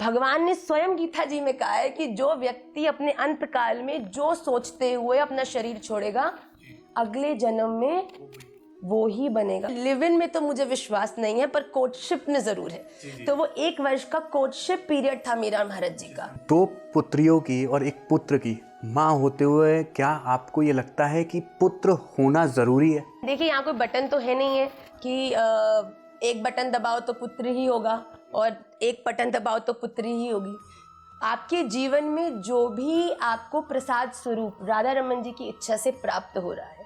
भगवान ने स्वयं गीता जी में कहा है कि जो व्यक्ति अपने अंत काल में जो सोचते हुए अपना शरीर छोड़ेगा, अगले जन्म में वो ही बनेगा। लिव इन में तो मुझे विश्वास नहीं है, पर कोर्टशिप में जरूर है। तो वो 1 वर्ष का कोर्टशिप पीरियड था मेरा महाराज जी का। 2 पुत्रियों की और 1 पुत्र की माँ होते हुए क्या आपको ये लगता है कि पुत्र होना जरूरी है? देखिए, यहाँ कोई बटन तो है नहीं है कि एक बटन दबाओ तो पुत्र ही होगा और एक बटन दबाओ तो पुत्री ही होगी। आपके जीवन में जो भी आपको प्रसाद स्वरूप राधा रमन जी की इच्छा से प्राप्त हो रहा है,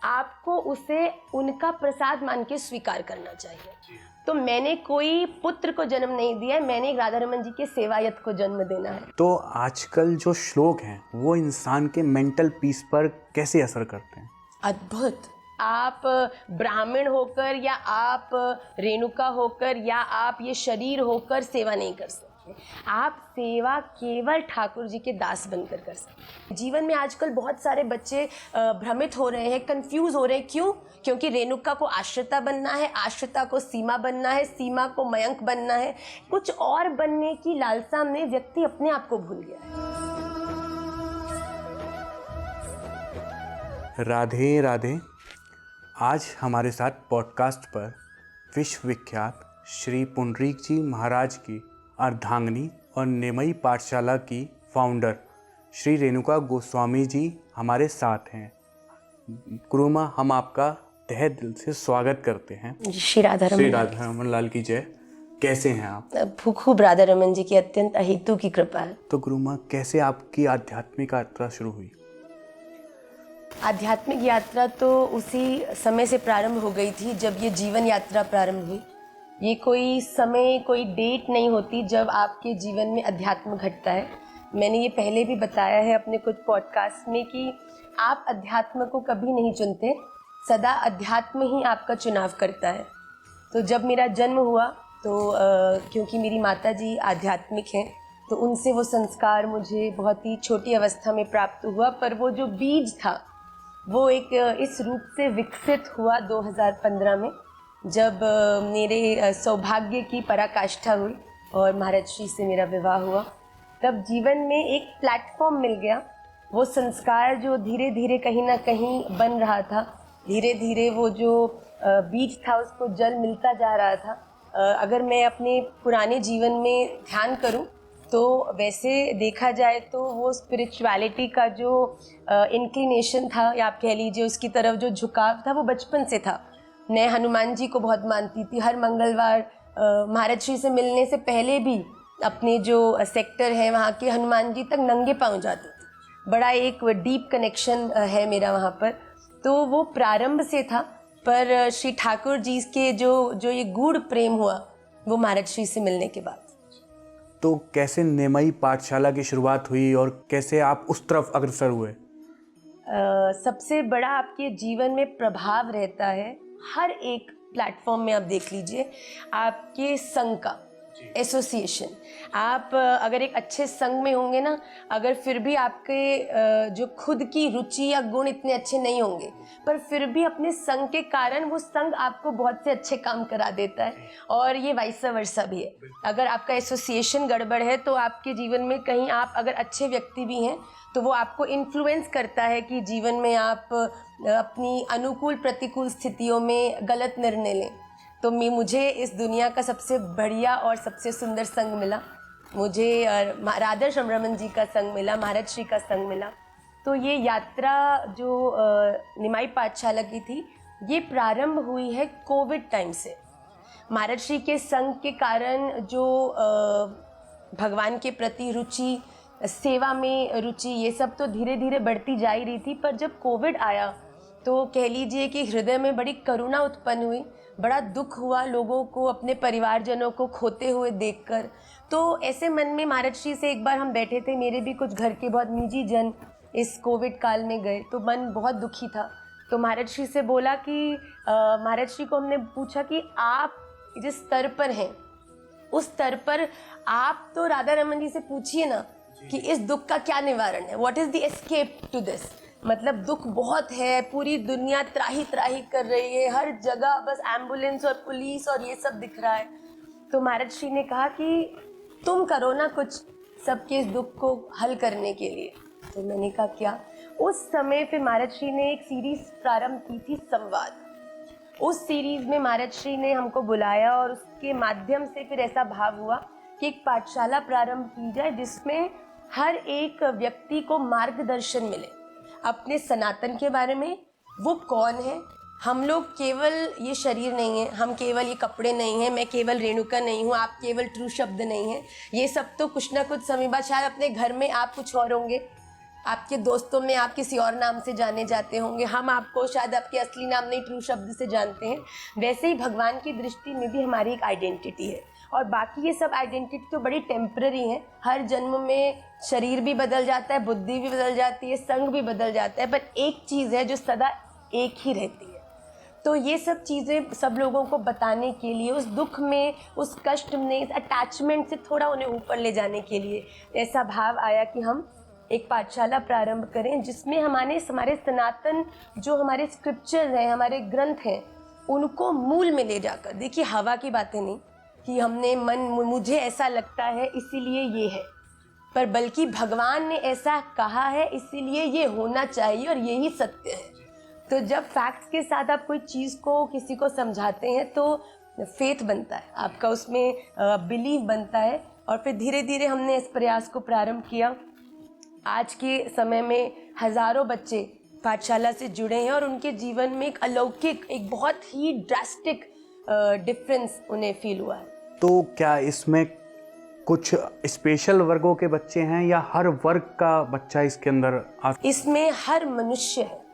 आपको उसे उनका प्रसाद मान के स्वीकार करना चाहिए। तो मैंने कोई पुत्र को जन्म नहीं दिया है, मैंने एक राधा रमन जी के सेवायत को जन्म देना है। तो आजकल जो श्लोक हैं वो इंसान के मेंटल पीस पर कैसे असर करते हैं? अद्भुत। आप ब्राह्मण होकर या आप रेणुका होकर या आप ये शरीर होकर सेवा नहीं कर सकते। आप सेवा केवल ठाकुर जी के दास बनकर कर सकते। जीवन में आजकल बहुत सारे बच्चे भ्रमित हो रहे हैं, कंफ्यूज हो रहे हैं। क्यों? क्योंकि रेणुका को आश्रिता बनना है, आश्रिता को सीमा बनना है, सीमा को मयंक बनना है। कुछ और बनने की लालसा में व्यक्ति अपने आप को भूल गया है। राधे राधे। आज हमारे साथ पॉडकास्ट पर विश्वविख्यात श्री पुंडरीक जी महाराज की अर्धांगिनी और निमई पाठशाला की फाउंडर श्री रेणुका गोस्वामी जी हमारे साथ हैं। गुरुमा, हम आपका तहे दिल से स्वागत करते हैं। श्री राधा रमन लाल की जय। कैसे हैं आप? खूब राधा रमन जी की अत्यंत अहेतु की कृपा है। तो गुरुमा, कैसे आपकी आध्यात्मिक यात्रा शुरू हुई? आध्यात्मिक यात्रा तो उसी समय से प्रारंभ हो गई थी जब ये जीवन यात्रा प्रारंभ हुई। ये कोई समय, कोई डेट नहीं होती जब आपके जीवन में अध्यात्म घटता है। मैंने ये पहले भी बताया है अपने कुछ पॉडकास्ट में कि आप अध्यात्म को कभी नहीं चुनते, सदा अध्यात्म ही आपका चुनाव करता है। तो जब मेरा जन्म हुआ तो क्योंकि मेरी माता जी आध्यात्मिक हैं, तो उनसे वो संस्कार मुझे बहुत ही छोटी अवस्था में प्राप्त हुआ। पर वो जो बीज था वो एक इस रूप से विकसित हुआ 2015 में, जब मेरे सौभाग्य की पराकाष्ठा हुई और महाराज श्री से मेरा विवाह हुआ। तब जीवन में एक प्लेटफॉर्म मिल गया। वो संस्कार जो धीरे धीरे कहीं ना कहीं बन रहा था, धीरे धीरे वो जो बीज था उसको जल मिलता जा रहा था। अगर मैं अपने पुराने जीवन में ध्यान करूं तो वैसे देखा जाए तो वो स्पिरिचुअलिटी का जो इंक्लिनेशन था, या आप कह लीजिए उसकी तरफ जो झुकाव था, वो बचपन से था। मैं हनुमान जी को बहुत मानती थी। हर मंगलवार महाराज श्री से मिलने से पहले भी अपने जो सेक्टर है वहाँ के हनुमान जी तक नंगे पाँव जाती थी। बड़ा एक डीप कनेक्शन है मेरा वहाँ पर। तो वो प्रारंभ से था, पर श्री ठाकुर जी के जो ये गूढ़ प्रेम हुआ वो महाराज श्री से मिलने के बाद। तो कैसे निमई पाठशाला की शुरुआत हुई और कैसे आप उस तरफ अग्रसर हुए? सबसे बड़ा आपके जीवन में प्रभाव रहता है, हर एक प्लेटफॉर्म में आप देख लीजिए, आपके संघ का एसोसिएशन। आप अगर एक अच्छे संघ में होंगे ना, अगर फिर भी आपके जो खुद की रुचि या गुण इतने अच्छे नहीं होंगे, पर फिर भी अपने संघ के कारण वो संघ आपको बहुत से अच्छे काम करा देता है। और ये वाइस वर्सा भी है। अगर आपका एसोसिएशन गड़बड़ है तो आपके जीवन में कहीं आप अगर अच्छे व्यक्ति भी हैं तो वो आपको इन्फ्लुएंस करता है कि जीवन में आप अपनी अनुकूल प्रतिकूल स्थितियों में गलत निर्णय लें। तो मुझे इस दुनिया का सबसे बढ़िया और सबसे सुंदर संग मिला। मुझे राधा रमन जी का संग मिला, महाराज श्री का संग मिला। तो ये यात्रा जो निमाई पाठशाला की थी, ये प्रारंभ हुई है कोविड टाइम से। महाराज श्री के संग के कारण जो भगवान के प्रति रुचि, सेवा में रुचि, ये सब तो धीरे धीरे बढ़ती जा ही रही थी। पर जब कोविड आया तो कह लीजिए कि हृदय में बड़ी करुणा उत्पन्न हुई, बड़ा दुख हुआ लोगों को अपने परिवारजनों को खोते हुए देखकर। तो ऐसे मन में महाराज श्री से एक बार हम बैठे थे, मेरे भी कुछ घर के बहुत निजी जन इस कोविड काल में गए, तो मन बहुत दुखी था। तो महाराज श्री से बोला कि महाराज श्री को हमने पूछा कि आप जिस स्तर पर हैं उस स्तर पर आप तो राधा रमन जी से पूछिए ना कि इस दुख का क्या निवारण है, what is the escape to this. मतलब दुख बहुत है, पूरी दुनिया त्राही त्राही कर रही है, हर जगह बस एम्बुलेंस और पुलिस और ये सब दिख रहा है। तो महाराज श्री ने कहा कि तुम करो ना कुछ सबके इस दुख को हल करने के लिए। तो मैंने कहा क्या? उस समय फिर महाराज श्री ने एक सीरीज प्रारंभ की थी, संवाद। उस सीरीज में महाराज श्री ने हमको बुलाया और उसके माध्यम से फिर ऐसा भाव हुआ कि एक पाठशाला प्रारंभ की जाए जिसमें हर एक व्यक्ति को मार्गदर्शन मिले अपने सनातन के बारे में। वो कौन है? हम लोग केवल ये शरीर नहीं है, हम केवल ये कपड़े नहीं हैं, मैं केवल रेणुका नहीं हूँ, आप केवल ट्रू शब्द नहीं हैं। ये सब तो कुछ ना कुछ समय बाद शायद अपने घर में आप कुछ और होंगे, आपके दोस्तों में आप किसी और नाम से जाने जाते होंगे, हम आपको शायद आपके असली नाम नहीं ट्रू शब्द से जानते हैं। वैसे ही भगवान की दृष्टि में भी हमारी एक आइडेंटिटी है और बाकी ये सब आइडेंटिटी तो बड़ी टेम्पररी है। हर जन्म में शरीर भी बदल जाता है, बुद्धि भी बदल जाती है, संग भी बदल जाता है, पर एक चीज़ है जो सदा एक ही रहती है। तो ये सब चीज़ें सब लोगों को बताने के लिए, उस दुख में, उस कष्ट में, इस अटैचमेंट से थोड़ा उन्हें ऊपर ले जाने के लिए ऐसा भाव आया कि हम एक पाठशाला प्रारंभ करें जिसमें हमारे सनातन जो हमारे स्क्रिप्चर हैं, हमारे ग्रंथ हैं, उनको मूल में ले जाकर, देखिए हवा की बातें नहीं कि हमने मुझे ऐसा लगता है इसीलिए ये है, पर बल्कि भगवान ने ऐसा कहा है इसीलिए ये होना चाहिए और यही सत्य है। तो जब फैक्ट्स के साथ आप कोई चीज़ को किसी को समझाते हैं तो फेथ बनता है आपका, उसमें बिलीव बनता है। और फिर धीरे धीरे हमने इस प्रयास को प्रारंभ किया। आज के समय में हज़ारों बच्चे पाठशाला से जुड़े हैं और उनके जीवन में एक अलौकिक, एक बहुत ही ड्रास्टिक डिफरेंस उन्हें फील हुआ है। तो क्या इसमें कुछ स्पेशल वर्गों के बच्चे हैं या हर वर्ग का बच्चा इसके अंदर इसमें हर मनुष्य है,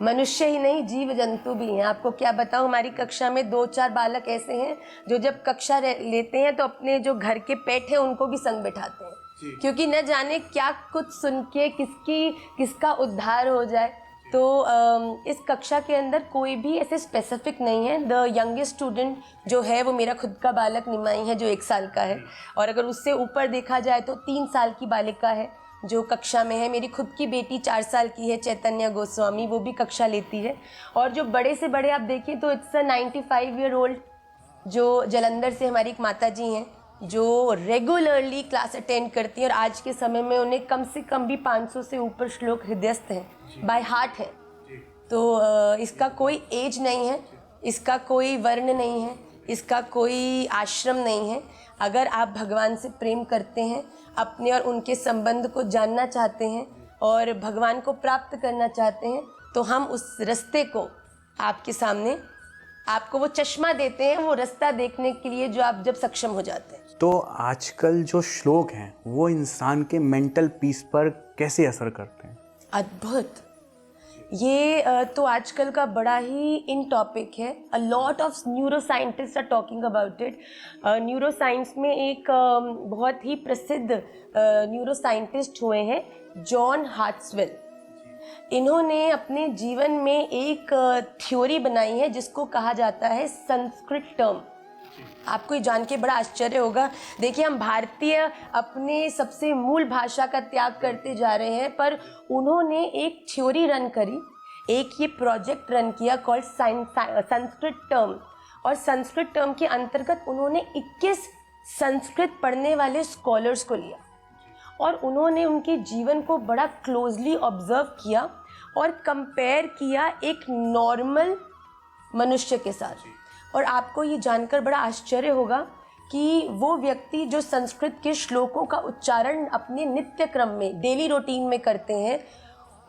मनुष्य ही नहीं, जीव जंतु भी हैं। आपको क्या बताऊं, हमारी कक्षा में 2-4 बालक ऐसे हैं जो जब कक्षा लेते हैं तो अपने जो घर के पेट हैं उनको भी संग बिठाते हैं, क्योंकि न जाने क्या कुछ सुन के किसका उद्धार हो जाए। तो इस कक्षा के अंदर कोई भी ऐसे स्पेसिफिक नहीं है। द यंगेस्ट स्टूडेंट जो है वो मेरा खुद का बालक निमाई है जो 1 साल का है, और अगर उससे ऊपर देखा जाए तो 3 साल की बालिका है जो कक्षा में है। मेरी खुद की बेटी 4 साल की है, चैतन्या गोस्वामी, वो भी कक्षा लेती है। और जो बड़े से बड़े आप देखें तो इट्स अ 95 ईयर ओल्ड जो जलंधर से हमारी एक माता जी हैं जो रेगुलरली क्लास अटेंड करती हैं और आज के समय में उन्हें कम से कम भी 500 से ऊपर श्लोक हृदयस्थ हैं, बाय हार्ट है। तो इसका कोई एज नहीं है, इसका कोई वर्ण नहीं है, इसका कोई आश्रम नहीं है। अगर आप भगवान से प्रेम करते हैं, अपने और उनके संबंध को जानना चाहते हैं और भगवान को प्राप्त करना चाहते हैं, तो हम उस रास्ते को आपके सामने, आपको वो चश्मा देते हैं वो रास्ता देखने के लिए जो आप जब सक्षम हो जाते हैं। तो आजकल जो श्लोक हैं वो इंसान के मेंटल पीस पर कैसे असर करते हैं? अद्भुत। ये तो आजकल का बड़ा ही इन टॉपिक है। A lot of neuroscientist are talking about it. Neuroscience में एक बहुत ही प्रसिद्ध न्यूरो साइंटिस्ट हुए हैं जॉन हार्ट्सवेल। इन्होंने अपने जीवन में एक थ्योरी बनाई है जिसको कहा जाता है संस्कृत टर्म। आपको ये जान के बड़ा आश्चर्य होगा। देखिए, हम भारतीय अपने सबसे मूल भाषा का त्याग करते जा रहे हैं, पर उन्होंने एक थ्योरी रन करी, एक ये प्रोजेक्ट रन किया कॉल्ड संस्कृत टर्म। और संस्कृत टर्म के अंतर्गत उन्होंने 21 संस्कृत पढ़ने वाले स्कॉलर्स को लिया और उन्होंने उनके जीवन को बड़ा क्लोजली ऑब्जर्व किया और कंपेयर किया एक नॉर्मल मनुष्य के साथ। और आपको ये जानकर बड़ा आश्चर्य होगा कि वो व्यक्ति जो संस्कृत के श्लोकों का उच्चारण अपने नित्य क्रम में, डेली रूटीन में करते हैं,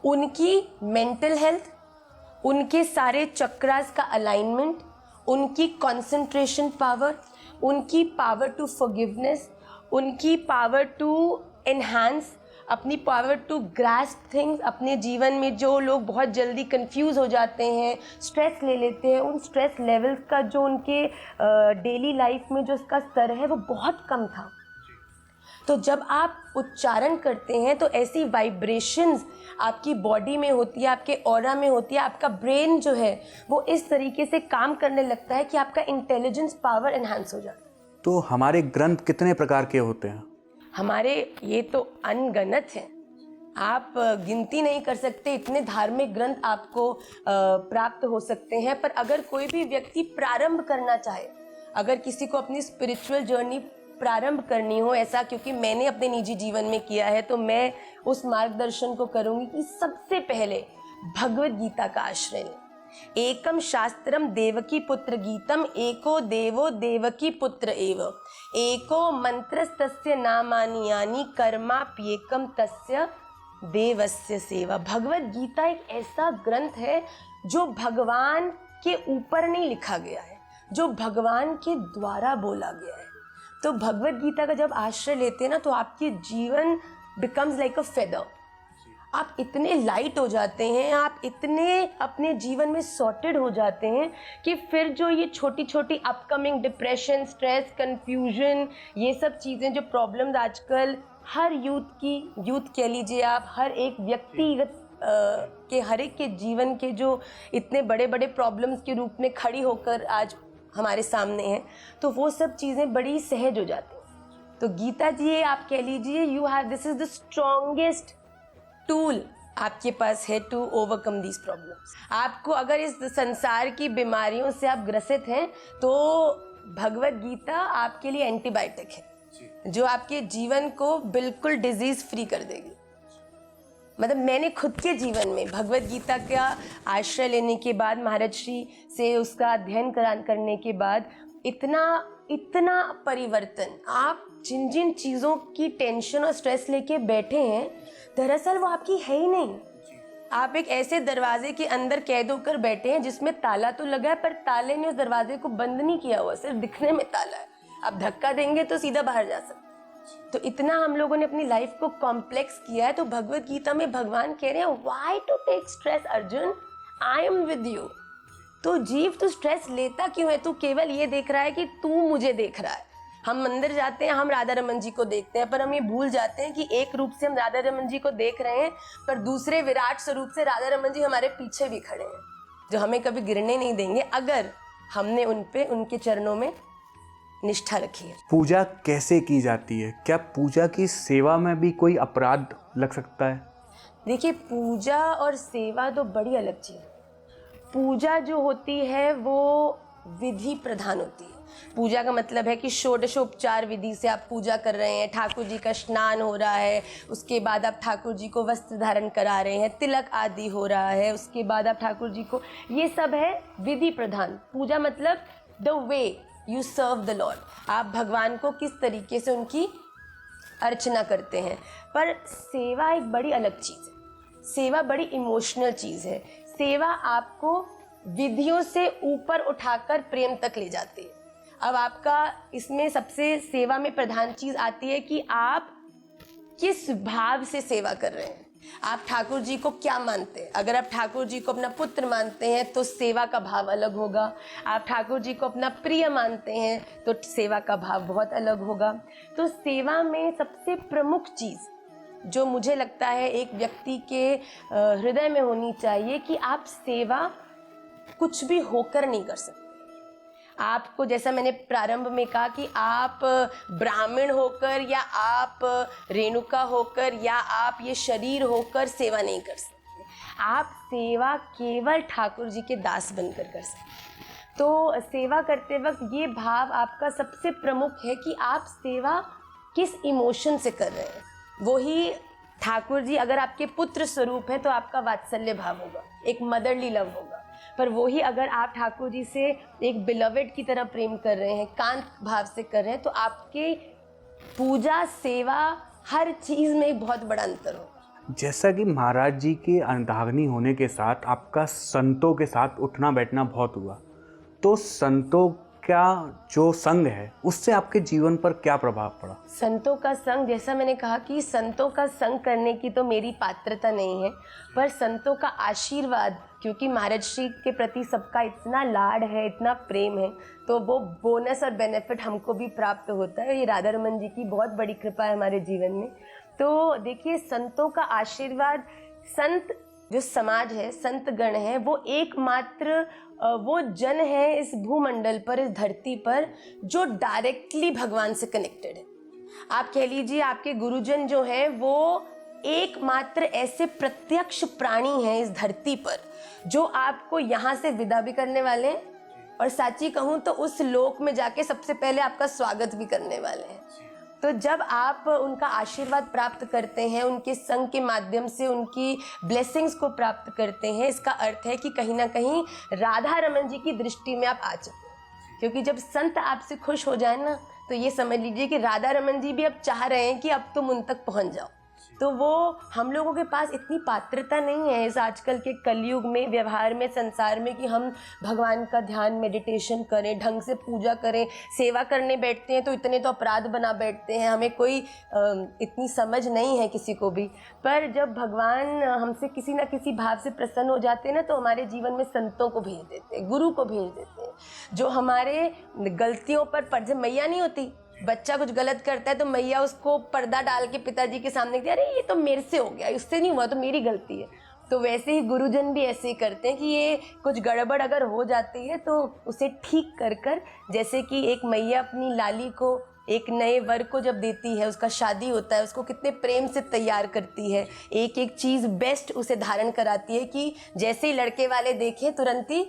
उनकी मेंटल हेल्थ, उनके सारे चक्रास का अलाइनमेंट, उनकी कंसंट्रेशन पावर, उनकी पावर टू फॉरगिवनेस, उनकी पावर टू एनहांस, अपनी पावर टू ग्रास्प थिंग्स, अपने जीवन में जो लोग बहुत जल्दी कंफ्यूज हो जाते हैं, स्ट्रेस ले लेते हैं, उन स्ट्रेस लेवल्स का जो उनके डेली लाइफ में जो इसका स्तर है वो बहुत कम था। तो जब आप उच्चारण करते हैं तो ऐसी वाइब्रेशंस आपकी बॉडी में होती है, आपके ऑरा में होती है, आपका ब्रेन जो है वो इस तरीके से काम करने लगता है कि आपका इंटेलिजेंस पावर एनहांस हो जाता है। तो हमारे ग्रंथ कितने प्रकार के होते हैं? हमारे ये तो अनगनत हैं, आप गिनती नहीं कर सकते, इतने धार्मिक ग्रंथ आपको प्राप्त हो सकते हैं। पर अगर कोई भी व्यक्ति प्रारंभ करना चाहे, अगर किसी को अपनी स्पिरिचुअल जर्नी प्रारंभ करनी हो ऐसा, क्योंकि मैंने अपने निजी जीवन में किया है, तो मैं उस मार्गदर्शन को करूंगी कि सबसे पहले भगवत गीता का आश्रय लें। एकम शास्त्रम देवकी पुत्र गीतम, एको देवो देवकी पुत्र एव, एको मंत्रस्तस्य नामानि यानि, कर्माप्येकम तस्य देवस्य सेवा। भगवत गीता एक ऐसा ग्रंथ है जो भगवान के ऊपर नहीं लिखा गया है, जो भगवान के द्वारा बोला गया है। तो भगवत गीता का जब आश्रय लेते हैं ना, तो आपके जीवन बिकम्स लाइक अ फेदर। आप इतने लाइट हो जाते हैं, आप इतने अपने जीवन में सॉर्टेड हो जाते हैं कि फिर जो ये छोटी छोटी अपकमिंग डिप्रेशन, स्ट्रेस, कंफ्यूजन, ये सब चीज़ें जो प्रॉब्लम्स आजकल हर यूथ कह लीजिए आप, हर एक व्यक्तिगत के हर एक के जीवन के जो इतने बड़े बड़े प्रॉब्लम्स के रूप में खड़ी होकर आज हमारे सामने हैं, तो वो सब चीज़ें बड़ी सहज हो जाती हैं। तो गीता जी आप कह लीजिए, you have, this is the strongest tool आपके पास है टू ओवरकम दीज प्रॉब्लम्स। आपको अगर इस संसार की बीमारियों से आप ग्रसित हैं, तो भगवत गीता आपके लिए एंटीबायोटिक है, जो आपके जीवन को बिल्कुल डिजीज फ्री कर देगी। मतलब मैंने खुद के जीवन में भगवत गीता का आश्रय लेने के बाद, महाराज श्री से उसका अध्ययन करने के बाद इतना परिवर्तन, आप जिन जिन चीज़ों की टेंशन और स्ट्रेस लेके बैठे हैं, दरअसल वो आपकी है ही नहीं। आप एक ऐसे दरवाजे के अंदर कैद होकर बैठे हैं जिसमें ताला तो लगा है, पर ताले ने उस दरवाजे को बंद नहीं किया हुआ, सिर्फ दिखने में ताला है। आप धक्का देंगे तो सीधा बाहर जा सकते। तो इतना हम लोगों ने अपनी लाइफ को कॉम्प्लेक्स किया है। तो भगवत गीता में भगवान कह रहे हैं, why to take stress Arjun, I am with you. तो जीव, तू स्ट्रेस लेता क्यों है? तू केवल ये देख रहा है कि तू मुझे देख रहा है। हम मंदिर जाते हैं, हम राधा रमन जी को देखते हैं, पर हम ये भूल जाते हैं कि एक रूप से हम राधा रमन जी को देख रहे हैं, पर दूसरे विराट स्वरूप से राधा रमन जी हमारे पीछे भी खड़े हैं, जो हमें कभी गिरने नहीं देंगे अगर हमने उनके चरणों में निष्ठा रखी है। पूजा कैसे की जाती है? क्या पूजा की सेवा में भी कोई अपराध लग सकता है? देखिए, पूजा और सेवा तो बड़ी अलग चीज़ है। पूजा जो होती है वो विधि प्रधान होती है। पूजा का मतलब है कि षोडशोपचार विधि से आप पूजा कर रहे हैं, ठाकुर जी का स्नान हो रहा है, उसके बाद आप ठाकुर जी को वस्त्र धारण करा रहे हैं, तिलक आदि हो रहा है, उसके बाद आप ठाकुर जी को, ये सब है विधि प्रधान। पूजा मतलब the way you serve the lord, आप भगवान को किस तरीके से उनकी अर्चना करते हैं। पर सेवा एक बड़ी अलग चीज़ है। सेवा बड़ी इमोशनल चीज़ है। सेवा आपको विधियों से ऊपर उठाकर प्रेम तक ले जाती है। अब आपका इसमें सबसे सेवा में प्रधान चीज़ आती है कि आप किस भाव से सेवा कर रहे हैं। आप ठाकुर जी को क्या मानते हैं? अगर आप ठाकुर जी को अपना पुत्र मानते हैं तो सेवा का भाव अलग होगा। आप ठाकुर जी को अपना प्रिय मानते हैं तो सेवा का भाव बहुत अलग होगा। तो सेवा में सबसे प्रमुख चीज़ जो मुझे लगता है एक व्यक्ति के हृदय में होनी चाहिए कि आप सेवा कुछ भी होकर नहीं कर सकते। आपको, जैसा मैंने प्रारंभ में कहा, कि आप ब्राह्मण होकर या आप रेणुका होकर या आप ये शरीर होकर सेवा नहीं कर सकते। आप सेवा केवल ठाकुर जी के दास बनकर कर सकते। तो सेवा करते वक्त ये भाव आपका सबसे प्रमुख है कि आप सेवा किस इमोशन से कर रहे हैं। वही ठाकुर जी अगर आपके पुत्र स्वरूप है तो आपका वात्सल्य भाव होगा, एक मदरली लव होगा। पर वही अगर आप ठाकुर जी से एक बिलवेड की तरह प्रेम कर रहे हैं, कांत भाव से कर रहे हैं, तो आपके पूजा, सेवा, हर चीज़ में एक बहुत बड़ा अंतर होगा। जैसा कि महाराज जी के अर्धांगिनी होने के साथ आपका संतों के साथ उठना बैठना बहुत हुआ, तो संतों का जो संग है उससे आपके जीवन पर क्या प्रभाव पड़ा? संतों का संग, जैसा मैंने कहा कि संतों का संग करने की तो मेरी पात्रता नहीं है, पर संतों का आशीर्वाद, क्योंकि महाराज श्री के प्रति सबका इतना लाड है, इतना प्रेम है, तो वो बोनस और बेनिफिट हमको भी प्राप्त होता है। ये राधा रमन जी की बहुत बड़ी कृपा है हमारे जीवन में। तो देखिए, संतों का आशीर्वाद, संत जो समाज है, संत गण है, वो एकमात्र वो जन है इस भूमंडल पर, इस धरती पर, जो डायरेक्टली भगवान से कनेक्टेड है। आप कह लीजिए आपके गुरुजन जो हैं वो एकमात्र ऐसे प्रत्यक्ष प्राणी हैं इस धरती पर जो आपको यहाँ से विदा भी करने वाले हैं और साची कहूँ तो उस लोक में जाके सबसे पहले आपका स्वागत भी करने वाले हैं। तो जब आप उनका आशीर्वाद प्राप्त करते हैं, उनके संग के माध्यम से उनकी ब्लेसिंग्स को प्राप्त करते हैं, इसका अर्थ है कि कहीं ना कहीं राधा रमन जी की दृष्टि में आप आ चुके हैं। क्योंकि जब संत आपसे खुश हो जाए ना, तो ये समझ लीजिए कि राधा रमन जी भी अब चाह रहे हैं कि अब तुम उन तक पहुंच जाओ। तो वो हम लोगों के पास इतनी पात्रता नहीं है इस आजकल के कलयुग में, व्यवहार में, संसार में, कि हम भगवान का ध्यान, मेडिटेशन करें, ढंग से पूजा करें। सेवा करने बैठते हैं तो इतने तो अपराध बना बैठते हैं, हमें कोई इतनी समझ नहीं है किसी को भी। पर जब भगवान हमसे किसी ना किसी भाव से प्रसन्न हो जाते हैं ना, तो हमारे जीवन में संतों को भेज देते हैं, गुरु को भेज देते हैं, जो हमारे गलतियों पर जब मैया नहीं होती, बच्चा कुछ गलत करता है तो मैया उसको पर्दा डाल के पिताजी के सामने कहती है, अरे ये तो मेरे से हो गया, उससे नहीं हुआ, तो मेरी गलती है। तो वैसे ही गुरुजन भी ऐसे ही करते हैं कि ये कुछ गड़बड़ अगर हो जाती है तो उसे ठीक कर कर, जैसे कि एक मैया अपनी लाली को, एक नए वर को जब देती है, उसका शादी होता है, उसको कितने प्रेम से तैयार करती है, एक एक चीज़ बेस्ट उसे धारण कराती है कि जैसे ही लड़के वाले देखें तुरंत ही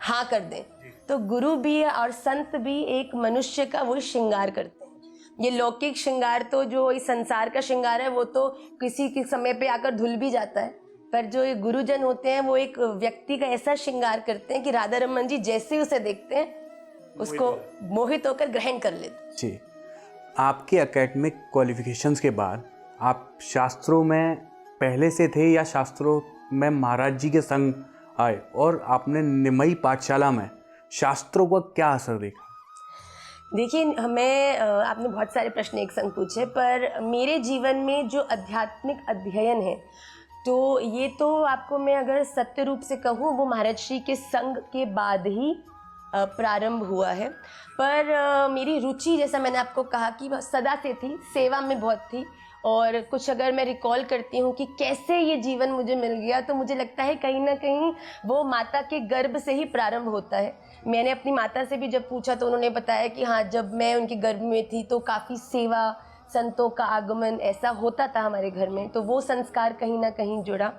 हाँ कर दें। तो गुरु भी और संत भी एक मनुष्य का वो श्रृंगार करते हैं। ये लौकिक श्रृंगार तो जो इस संसार का श्रृंगार है वो तो किसी के समय पे आकर धुल भी जाता है, पर जो ये गुरुजन होते हैं वो एक व्यक्ति का ऐसा श्रृंगार करते हैं कि राधा रमन जी जैसे उसे देखते हैं उसको मोहित होकर ग्रहण कर लेते हैं। जी, आपके एकेडमिक क्वालिफिकेशंस के बाद आप शास्त्रों में पहले से थे या शास्त्रों में महाराज जी के संग आए, और आपने निमई पाठशाला में शास्त्रों का क्या असर देखा? देखिए, हमें आपने बहुत सारे प्रश्न एक संग पूछे, पर मेरे जीवन में जो आध्यात्मिक अध्ययन है, तो ये तो आपको मैं अगर सत्य रूप से कहूँ वो महाराज श्री के संग के बाद ही प्रारंभ हुआ है। पर मेरी रुचि, जैसा मैंने आपको कहा कि सदा से थी, सेवा में बहुत थी। और कुछ अगर मैं रिकॉल करती हूँ कि कैसे ये जीवन मुझे मिल गया, तो मुझे लगता है कहीं ना कहीं वो माता के गर्भ से ही प्रारंभ होता है। मैंने अपनी माता से भी जब पूछा तो उन्होंने बताया कि हाँ, जब मैं उनके गर्भ में थी तो काफ़ी सेवा, संतों का आगमन ऐसा होता था हमारे घर में, तो वो संस्कार कहीं ना कहीं जुड़ा।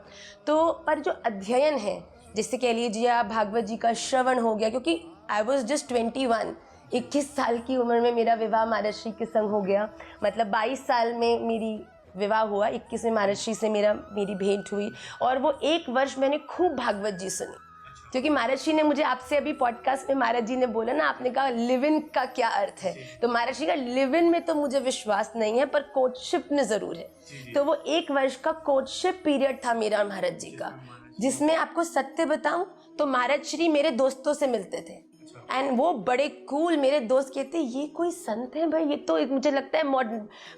तो पर जो अध्ययन है, जिससे कह लीजिए आप भागवत जी का श्रवण हो गया, क्योंकि आई वॉज जस्ट 21 साल की उम्र में मेरा विवाह महाराज श्री के संग हो गया। मतलब 22 साल में मेरी विवाह हुआ, 21 में महाराज श्री से मेरी भेंट हुई, और वो 1 वर्ष मैंने खूब भागवत जी सुनी। क्योंकि महाराज जी ने मुझे, आपसे अभी पॉडकास्ट में महाराज जी ने बोला ना, आपने कहा लिव इन का क्या अर्थ है, तो महाराज जी का लिव इन में तो मुझे विश्वास नहीं है, पर कोर्टशिप में ज़रूर है। तो वो 1 वर्ष का कोर्टशिप पीरियड था मेरा महाराज जी का, जिसमें आपको सत्य बताऊं तो महाराज श्री मेरे दोस्तों से मिलते थे, एंड वो बड़े कूल, मेरे दोस्त कहते ये कोई संत है भाई, ये तो मुझे लगता है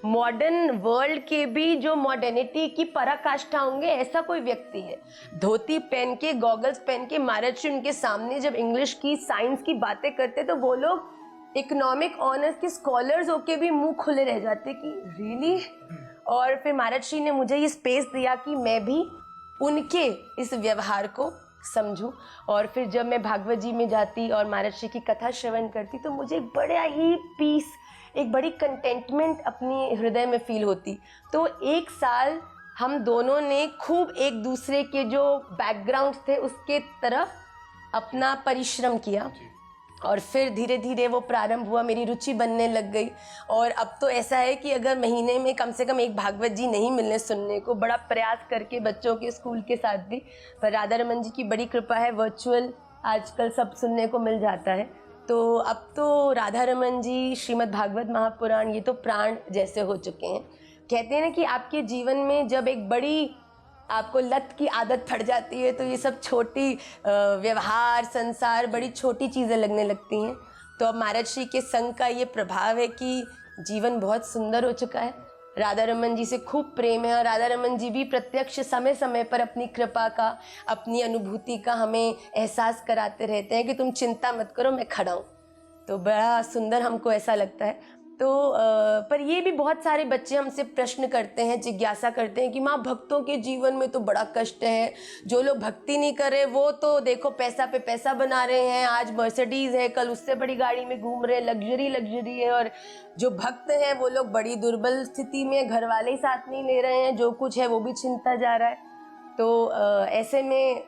मॉडर्न वर्ल्ड के भी जो मॉडर्निटी की पराकाष्ठा होंगे ऐसा कोई व्यक्ति है। धोती पहन के, गॉगल्स पहन के महाराज श्री उनके सामने जब इंग्लिश की, साइंस की बातें करते तो वो लोग इकोनॉमिक ऑनर्स के स्कॉलर्स होके भी मुंह खुले रह जाते कि रियली। और फिर महाराज श्री ने मुझे ये स्पेस दिया कि मैं भी उनके इस व्यवहार को समझूं। और फिर जब मैं भागवत जी में जाती और महाराज श्री की कथा श्रवण करती तो मुझे एक बड़ा ही पीस, एक बड़ी कंटेंटमेंट अपनी हृदय में फील होती। तो 1 साल हम दोनों ने खूब एक दूसरे के जो बैकग्राउंड थे उसके तरफ अपना परिश्रम किया, और फिर धीरे धीरे वो प्रारंभ हुआ, मेरी रुचि बनने लग गई। और अब तो ऐसा है कि अगर महीने में कम से कम 1 भागवत जी नहीं मिलने सुनने को, बड़ा प्रयास करके बच्चों के स्कूल के साथ भी, पर राधा रमन जी की बड़ी कृपा है, वर्चुअल आजकल सब सुनने को मिल जाता है। तो अब तो राधा रमन जी, श्रीमद् भागवत महापुराण, ये तो प्राण जैसे हो चुके हैं। कहते हैं ना कि आपके जीवन में जब एक बड़ी आपको लत की आदत पड़ जाती है तो ये सब छोटी व्यवहार, संसार, बड़ी छोटी चीज़ें लगने लगती हैं। तो अब महाराज श्री के संग का ये प्रभाव है कि जीवन बहुत सुंदर हो चुका है। राधा रमन जी से खूब प्रेम है, और राधा रमन जी भी प्रत्यक्ष समय समय पर अपनी कृपा का, अपनी अनुभूति का हमें एहसास कराते रहते हैं कि तुम चिंता मत करो, मैं खड़ा हूँ। तो बड़ा सुंदर हमको ऐसा लगता है। तो पर ये भी बहुत सारे बच्चे हमसे प्रश्न करते हैं, जिज्ञासा करते हैं कि माँ, भक्तों के जीवन में तो बड़ा कष्ट है, जो लोग भक्ति नहीं कर रहे वो तो देखो पैसा पे पैसा बना रहे हैं, आज मर्सिडीज़ है, कल उससे बड़ी गाड़ी में घूम रहे हैं, लग्जरी है, और जो भक्त हैं वो लोग बड़ी दुर्बल स्थिति में, घर वाले ही साथ नहीं ले रहे हैं, जो कुछ है वो भी छिनता जा रहा है। तो ऐसे में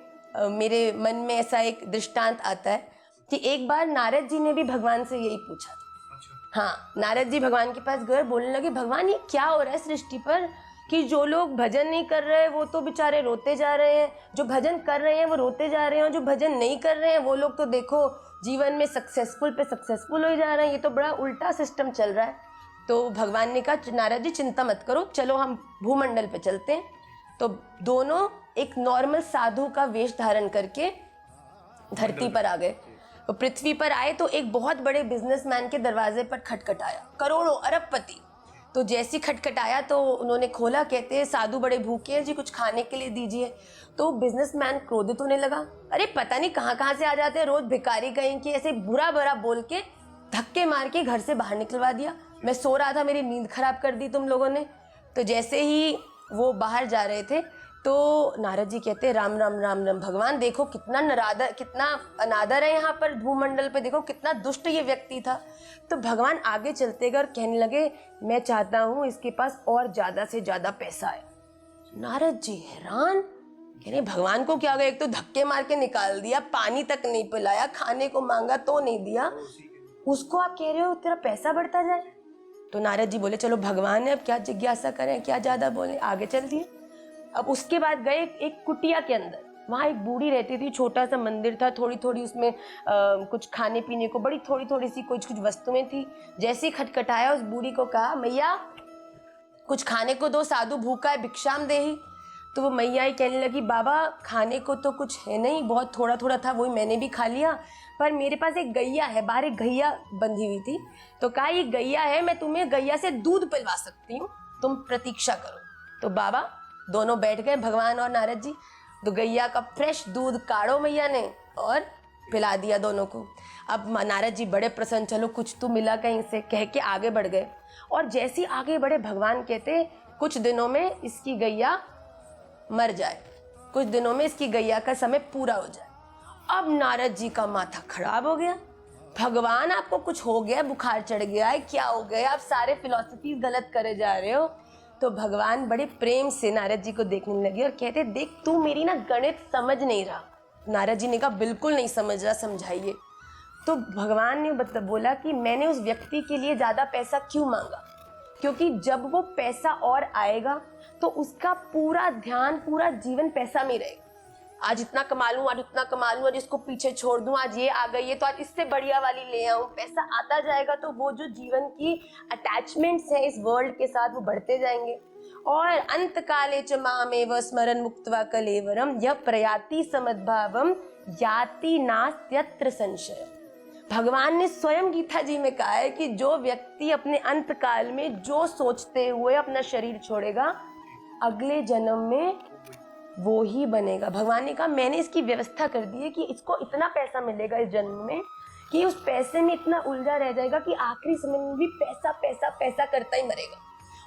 मेरे मन में ऐसा एक दृष्टांत आता है कि एक बार नारद जी ने भी भगवान से यही पूछा था। हाँ, नारद जी भगवान के पास गए, बोलने लगे भगवान ये क्या हो रहा है सृष्टि पर कि जो लोग भजन नहीं कर रहे हैं वो तो बेचारे रोते जा रहे हैं, जो भजन कर रहे हैं वो रोते जा रहे हैं, और जो भजन नहीं कर रहे हैं वो लोग तो देखो जीवन में सक्सेसफुल पे सक्सेसफुल हो जा रहे हैं। ये तो बड़ा उल्टा सिस्टम चल रहा है। तो भगवान ने कहा नारद जी चिंता मत करो, चलो हम भूमंडल पे चलते हैं। तो दोनों एक नॉर्मल साधु का वेश धारण करके धरती पर आ गए। तो पृथ्वी पर आए तो एक बहुत बड़े बिजनेसमैन के दरवाजे पर खटखटाया, करोड़ों अरबपति। तो जैसी खटखटाया तो उन्होंने खोला, कहते हैं साधु बड़े भूखे हैं जी, कुछ खाने के लिए दीजिए। तो बिजनेसमैन क्रोधित होने लगा, अरे पता नहीं कहाँ कहाँ से आ जाते हैं रोज भिखारी कहीं के, ऐसे बुरा बुरा बोल के धक्के मार के घर से बाहर निकलवा दिया। मैं सो रहा था, मेरी नींद खराब कर दी तुम लोगों ने। तो जैसे ही वो बाहर जा रहे थे तो नारद जी कहते राम राम राम राम, भगवान देखो कितना अनादर है यहाँ पर भूमंडल पे, देखो कितना दुष्ट ये व्यक्ति था। तो भगवान आगे चलते गए और कहने लगे मैं चाहता हूँ इसके पास और ज़्यादा से ज़्यादा पैसा है। नारद जी हैरान, कह रहे भगवान को क्या गया, एक तो धक्के मार के निकाल दिया, पानी तक नहीं पिलाया, खाने को मांगा तो नहीं दिया, उसको आप कह रहे हो तेरा पैसा बढ़ता जाए। तो नारद जी बोले चलो भगवान है, अब क्या जिज्ञासा करें, क्या ज़्यादा बोले, आगे चल दिए। अब उसके बाद गए एक कुटिया के अंदर, वहाँ एक बूढ़ी रहती थी, छोटा सा मंदिर था, थोड़ी थोड़ी उसमें कुछ खाने पीने को बड़ी थोड़ी थोड़ी सी कुछ वस्तुएं थी। जैसे ही खटखटाया उस बूढ़ी को कहा मैया कुछ खाने को दो, साधु भूखा है, भिक्षाम देही। तो वो मैया ही कहने लगी बाबा खाने को तो कुछ है नहीं, बहुत थोड़ा थोड़ा था, वही मैंने भी खा लिया, पर मेरे पास एक गैया है, बाहर एक गैया बंधी हुई थी। तो कहा ये गैया है, मैं तुम्हें गैया से दूध पिलवा सकती हूँ, तुम प्रतीक्षा करो। तो बाबा दोनों बैठ गए भगवान और नारद जी। तो गैया का फ्रेश दूध काढ़ो मैया ने और पिला दिया दोनों को। अब नारद जी बड़े प्रसन्न, चलो कुछ तो मिला कहीं से, कह के आगे बढ़ गए। और जैसे आगे बढ़े भगवान कहते कुछ दिनों में इसकी गैया मर जाए, कुछ दिनों में इसकी गैया का समय पूरा हो जाए। अब नारद जी का माथा खराब हो गया, भगवान आपको कुछ हो गया, बुखार चढ़ गया है, क्या हो गया, आप सारे फिलॉसफी गलत करे जा रहे हो। तो भगवान बड़े प्रेम से नारद जी को देखने लगे और कहते देख तू मेरी ना गणित समझ नहीं रहा। नारद जी ने कहा बिल्कुल नहीं समझ रहा, समझाइए। तो भगवान ने बोला कि मैंने उस व्यक्ति के लिए ज़्यादा पैसा क्यों मांगा, क्योंकि जब वो पैसा और आएगा तो उसका पूरा ध्यान पूरा जीवन पैसा में रहेगा। आज इतना कमा लूँ, आज इतना कमा लूँ, आज इसको पीछे छोड़ दूँ, आज ये आ गई है तो आज इससे बढ़िया वाली ले आऊँ। पैसा आता जाएगा तो वो जो जीवन की अटैचमेंट्स है इस वर्ल्ड के साथ वो बढ़ते जाएंगे। और अंत काले च मामेव स्मरन् मुक्त्वा कलेवरम यः प्रयाति समद्भावम याति नास्त्यत्र संशय। भगवान ने स्वयं गीता जी में कहा है कि जो व्यक्ति अपने अंत काल में जो सोचते हुए अपना शरीर छोड़ेगा अगले जन्म में वो ही बनेगा। भगवान ने कहा मैंने इसकी व्यवस्था कर दी है कि इसको इतना पैसा मिलेगा इस जन्म में कि उस पैसे में इतना उलझा रह जाएगा कि आखिरी समय में भी पैसा पैसा पैसा करता ही मरेगा।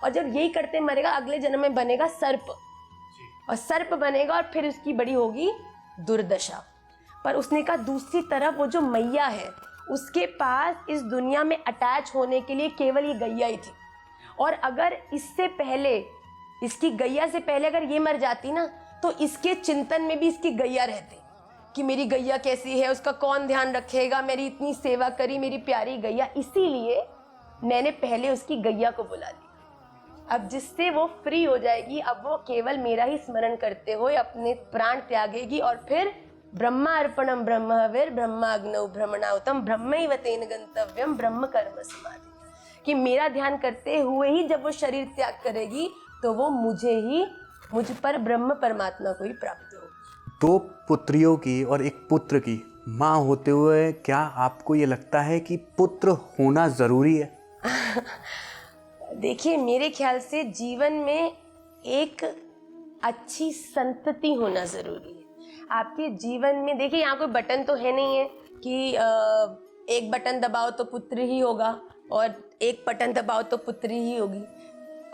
और जब यही करते मरेगा अगले जन्म में बनेगा सर्प, और सर्प बनेगा और फिर उसकी बड़ी होगी दुर्दशा। पर उसने कहा दूसरी तरफ वो जो मैया है उसके पास इस दुनिया में अटैच होने के लिए केवल ये गैया ही थी। और अगर इससे पहले, इसकी गैया से पहले अगर ये मर जाती ना तो इसके चिंतन में भी इसकी गैया रहती कि मेरी गैया कैसी है, उसका कौन ध्यान रखेगा, मेरी इतनी सेवा करी मेरी प्यारी गैया, इसीलिए मैंने पहले उसकी गैया को बुला लिया। अब जिससे वो फ्री हो जाएगी, अब वो केवल मेरा ही स्मरण करते हुए अपने प्राण त्यागेगी और फिर ब्रह्मा अर्पणम ब्रह्म हविर ब्रह्माग्नौ ब्रह्मणाहुतम ब्रह्मैव तेन गंतव्यम ब्रह्म कर्म समाधि, कि मेरा ध्यान करते हुए ही जब वो शरीर त्याग करेगी तो वो मुझ पर ब्रह्म परमात्मा को ही प्राप्त हो। दो पुत्रियों की और एक पुत्र की माँ होते हुए क्या आपको ये लगता है कि पुत्र होना ज़रूरी है? देखिए मेरे ख्याल से जीवन में एक अच्छी संतति होना ज़रूरी है। आपके जीवन में देखिए यहाँ कोई बटन तो है नहीं है कि एक बटन दबाओ तो पुत्र ही होगा और एक बटन दबाओ तो पुत्री ही होगी।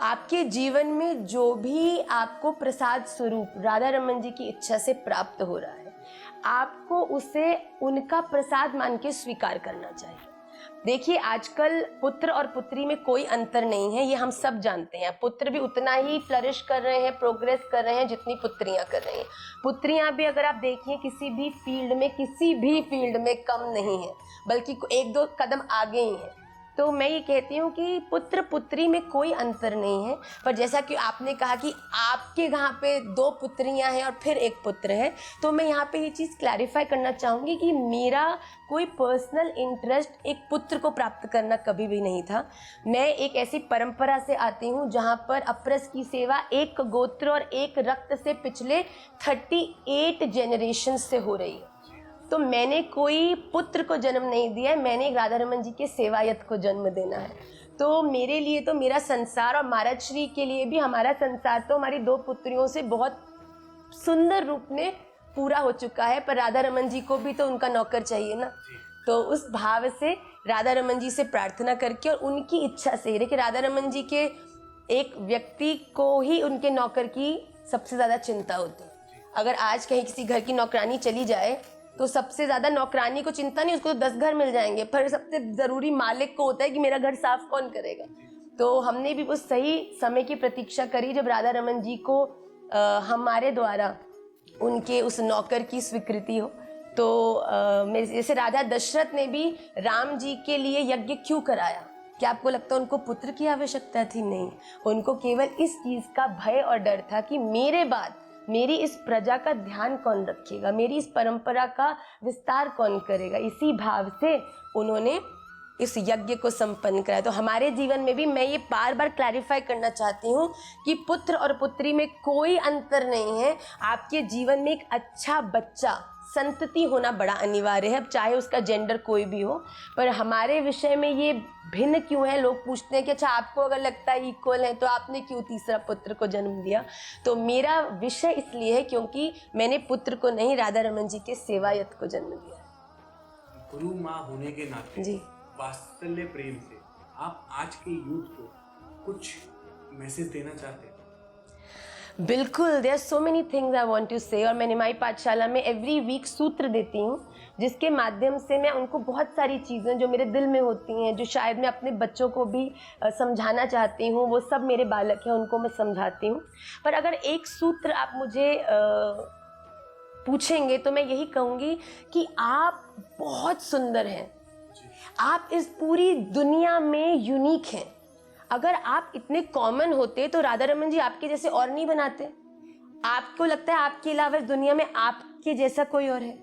आपके जीवन में जो भी आपको प्रसाद स्वरूप राधा रमन जी की इच्छा से प्राप्त हो रहा है, आपको उसे उनका प्रसाद मान के स्वीकार करना चाहिए। देखिए, आजकल पुत्र और पुत्री में कोई अंतर नहीं है, ये हम सब जानते हैं। पुत्र भी उतना ही फ्लरिश कर रहे हैं, प्रोग्रेस कर रहे हैं जितनी पुत्रियां कर रही हैं। पुत्रियां भी अगर आप देखिए किसी भी फील्ड में कम नहीं है, बल्कि एक दो कदम आगे ही है। तो मैं ये कहती हूँ कि पुत्र पुत्री में कोई अंतर नहीं है। पर जैसा कि आपने कहा कि आपके यहाँ पे 2 पुत्रियाँ हैं और फिर 1 पुत्र है, तो मैं यहाँ पे ये चीज़ क्लैरिफाई करना चाहूँगी कि मेरा कोई पर्सनल इंटरेस्ट एक पुत्र को प्राप्त करना कभी भी नहीं था। मैं एक ऐसी परंपरा से आती हूँ जहाँ पर अपरस की सेवा एक गोत्र और एक रक्त से पिछले 38 जनरेशन से हो रही है। तो मैंने कोई पुत्र को जन्म नहीं दिया है, मैंने एक राधा रमन जी के सेवायत को जन्म देना है। तो मेरे लिए तो मेरा संसार, और महाराज श्री के लिए भी हमारा संसार तो हमारी 2 पुत्रियों से बहुत सुंदर रूप में पूरा हो चुका है। पर राधा रमन जी को भी तो उनका नौकर चाहिए ना। तो उस भाव से राधा रमन जी से प्रार्थना करके और उनकी इच्छा से, देखिए राधा रमन जी के एक व्यक्ति को ही उनके नौकर की सबसे ज़्यादा चिंता होती है। अगर आज कहीं किसी घर की नौकरानी चली जाए तो सबसे ज़्यादा नौकरानी को चिंता नहीं, उसको तो 10 घर मिल जाएंगे, पर सबसे ज़रूरी मालिक को होता है कि मेरा घर साफ कौन करेगा। तो हमने भी उस सही समय की प्रतीक्षा करी जब राधा रमन जी को हमारे द्वारा उनके उस नौकर की स्वीकृति हो। तो जैसे राजा दशरथ ने भी राम जी के लिए यज्ञ क्यों कराया? क्या आपको लगता है उनको पुत्र की आवश्यकता थी? नहीं, उनको केवल इस चीज़ का भय और डर था कि मेरे बाद मेरी इस प्रजा का ध्यान कौन रखेगा, मेरी इस परंपरा का विस्तार कौन करेगा। इसी भाव से उन्होंने इस यज्ञ को संपन्न कराया। तो हमारे जीवन में भी मैं ये बार बार क्लैरिफाई करना चाहती हूँ कि पुत्र और पुत्री में कोई अंतर नहीं है। आपके जीवन में एक अच्छा बच्चा, संतति होना बड़ा अनिवार्य है, अब चाहे उसका जेंडर कोई भी हो। पर हमारे विषय में ये भिन्न क्यों है? लोग पूछते हैं कि अच्छा आपको अगर लगता है इक्वल है तो आपने क्यों तीसरा पुत्र को जन्म दिया? तो मेरा विषय इसलिए है क्योंकि मैंने पुत्र को नहीं, राधा रमन जी के सेवायत को जन्म दिया। गुरु माँ होने के नाते जी, वात्सल्य प्रेम से आप आज के यूथ को कुछ मैसेज देना चाहते हैं? बिल्कुल, there are so many things I want to say. और मैं निमाई पाठशाला में एवरी वीक सूत्र देती हूँ जिसके माध्यम से मैं उनको बहुत सारी चीज़ें जो मेरे दिल में होती हैं, जो शायद मैं अपने बच्चों को भी समझाना चाहती हूँ, वो सब मेरे बालक हैं, उनको मैं समझाती हूँ। पर अगर एक सूत्र आप मुझे पूछेंगे तो मैं यही कहूँगी कि आप बहुत सुंदर हैं, आप इस पूरी दुनिया में यूनिक हैं। अगर आप इतने कॉमन होते तो राधा रमन जी आपके जैसे और नहीं बनाते। आपको लगता है आपके अलावा इस दुनिया में आपके जैसा कोई और है?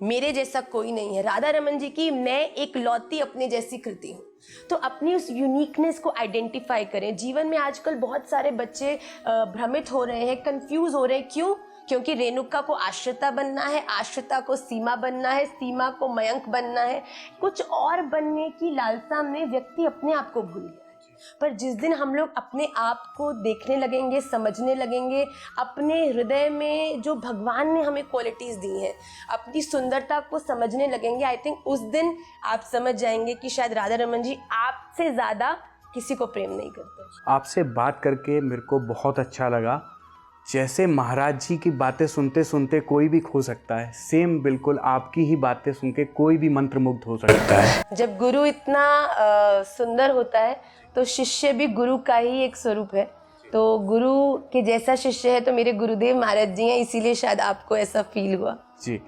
मेरे जैसा कोई नहीं है। राधा रमन जी की मैं एक लौती अपने जैसी कृति हूँ। तो अपनी उस यूनिकनेस को आइडेंटिफाई करें। जीवन में आजकल बहुत सारे बच्चे भ्रमित हो रहे हैं, कंफ्यूज हो रहे हैं। क्यों? क्योंकि रेणुका को आश्रिता बनना है, आश्रिता को सीमा बनना है, सीमा को मयंक बनना है। कुछ और बनने की लालसा में व्यक्ति अपने आप को भूल गया। पर जिस दिन हम लोग अपने आप को देखने लगेंगे, समझने लगेंगे, अपने हृदय में जो भगवान ने हमें क्वालिटीज़ दी हैं, अपनी सुंदरता को समझने लगेंगे, आई थिंक उस दिन आप समझ जाएंगे कि शायद राधा रमन जी आपसे ज़्यादा किसी को प्रेम नहीं करते। आपसे बात करके मेरे को बहुत अच्छा लगा। जैसे महाराज जी की बातें सुनते सुनते कोई भी खो सकता है, सेम बिल्कुल आपकी ही बातें सुन के कोई भी मंत्रमुग्ध हो सकता है। जब गुरु इतना सुंदर होता है तो शिष्य भी गुरु का ही एक स्वरूप है। तो गुरु के जैसा शिष्य है तो मेरे गुरुदेव महाराज जी हैं, इसीलिए शायद आपको ऐसा फील हुआ। जी,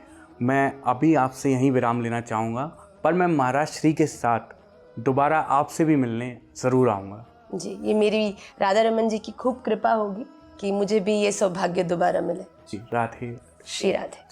मैं अभी आपसे यहीं विराम लेना चाहूँगा, पर मैं महाराज श्री के साथ दोबारा आपसे भी मिलने ज़रूर आऊँगा। जी, ये मेरी राधा रमन जी की खूब कृपा होगी कि मुझे भी ये सौभाग्य दोबारा मिले। जी, राधे श्री राधे।